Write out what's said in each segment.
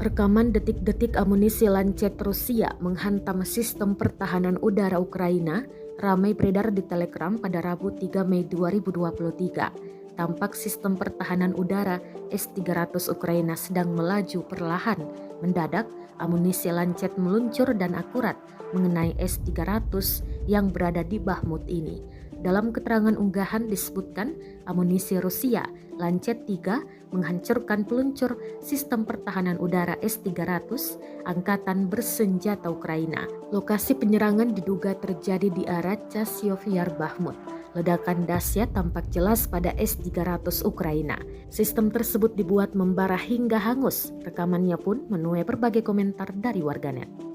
Rekaman detik-detik amunisi Lancet Rusia menghantam sistem pertahanan udara Ukraina ramai beredar di Telegram pada Rabu 3 Mei 2023. Tampak sistem pertahanan udara S-300 Ukraina sedang melaju perlahan. Mendadak, amunisi Lancet meluncur dan akurat mengenai S-300 yang berada di Bakhmut ini. Dalam keterangan unggahan disebutkan amunisi Rusia Lancet 3 menghancurkan peluncur sistem pertahanan udara S-300 Angkatan Bersenjata Ukraina. Lokasi penyerangan diduga terjadi di arah Chasyov-Yar Bakhmut. Ledakan dahsyat tampak jelas pada S-300 Ukraina. Sistem tersebut dibuat membara hingga hangus. Rekamannya pun menuai berbagai komentar dari warganet.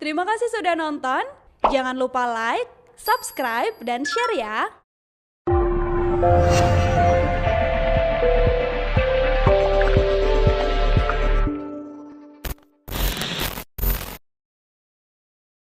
Terima kasih sudah nonton. Jangan lupa like, subscribe, dan share ya.